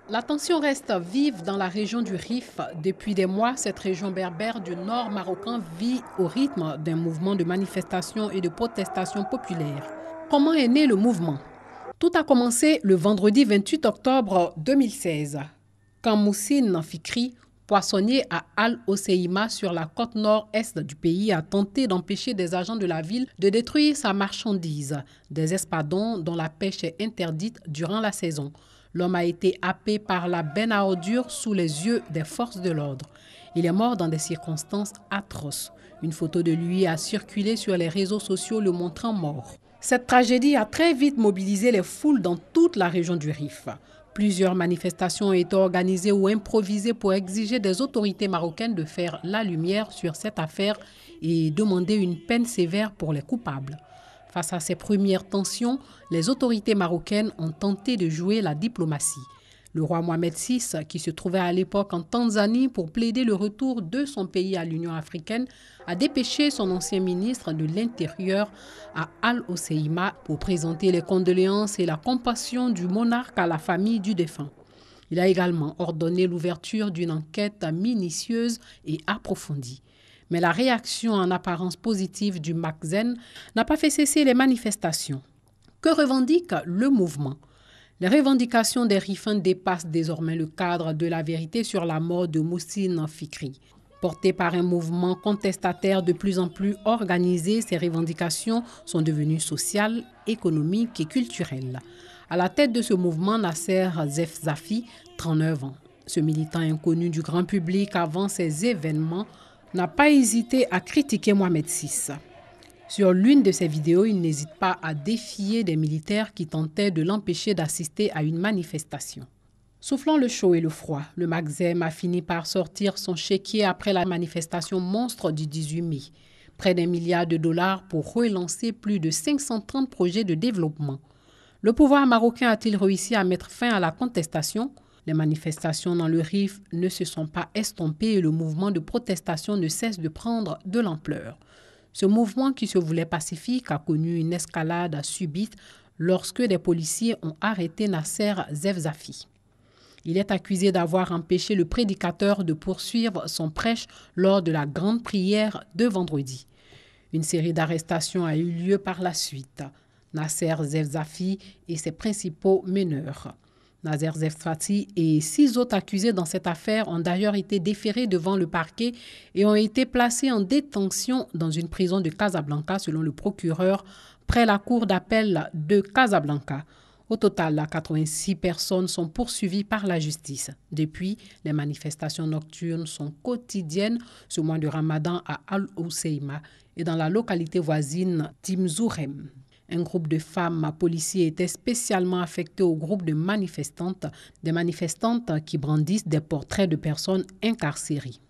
La tension reste vive dans la région du Rif. Depuis des mois, cette région berbère du nord marocain vit au rythme d'un mouvement de manifestation et de protestation populaire. Comment est né le mouvement? Tout a commencé le vendredi 28 octobre 2016, quand Moussine Fikri, poissonnier à Al-Hoceïma sur la côte nord-est du pays, a tenté d'empêcher des agents de la ville de détruire sa marchandise, des espadons dont la pêche est interdite durant la saison. L'homme a été happé par la benne à ordures sous les yeux des forces de l'ordre. Il est mort dans des circonstances atroces. Une photo de lui a circulé sur les réseaux sociaux le montrant mort. Cette tragédie a très vite mobilisé les foules dans toute la région du Rif. Plusieurs manifestations ont été organisées ou improvisées pour exiger des autorités marocaines de faire la lumière sur cette affaire et demander une peine sévère pour les coupables. Face à ces premières tensions, les autorités marocaines ont tenté de jouer la diplomatie. Le roi Mohamed VI, qui se trouvait à l'époque en Tanzanie pour plaider le retour de son pays à l'Union africaine, a dépêché son ancien ministre de l'Intérieur à Al-Hoceïma pour présenter les condoléances et la compassion du monarque à la famille du défunt. Il a également ordonné l'ouverture d'une enquête minutieuse et approfondie. Mais la réaction en apparence positive du Makzen n'a pas fait cesser les manifestations. Que revendique le mouvement? Les revendications des Rifins dépassent désormais le cadre de la vérité sur la mort de Moussine Fikri. Portées par un mouvement contestataire de plus en plus organisé, ces revendications sont devenues sociales, économiques et culturelles. À la tête de ce mouvement, Nasser Zefzafi, 39 ans. Ce militant inconnu du grand public avant ces événements n'a pas hésité à critiquer Mohamed VI. Sur l'une de ses vidéos, il n'hésite pas à défier des militaires qui tentaient de l'empêcher d'assister à une manifestation. Soufflant le chaud et le froid, le Makzen a fini par sortir son chéquier après la manifestation monstre du 18 mai. Près d'1 milliard de dollars pour relancer plus de 530 projets de développement. Le pouvoir marocain a-t-il réussi à mettre fin à la contestation? Les manifestations dans le Rif ne se sont pas estompées et le mouvement de protestation ne cesse de prendre de l'ampleur. Ce mouvement qui se voulait pacifique a connu une escalade subite lorsque des policiers ont arrêté Nasser Zefzafi. Il est accusé d'avoir empêché le prédicateur de poursuivre son prêche lors de la grande prière de vendredi. Une série d'arrestations a eu lieu par la suite. Nasser Zefzafi et ses principaux meneurs. Nasser Zefzafi et 6 autres accusés dans cette affaire ont d'ailleurs été déférés devant le parquet et ont été placés en détention dans une prison de Casablanca selon le procureur près la cour d'appel de Casablanca. Au total, 86 personnes sont poursuivies par la justice. Depuis, les manifestations nocturnes sont quotidiennes ce mois de Ramadan à Al-Hoceïma et dans la localité voisine Timzourem. Un groupe de femmes policiers était spécialement affecté au groupe de manifestantes, des manifestantes qui brandissent des portraits de personnes incarcérées.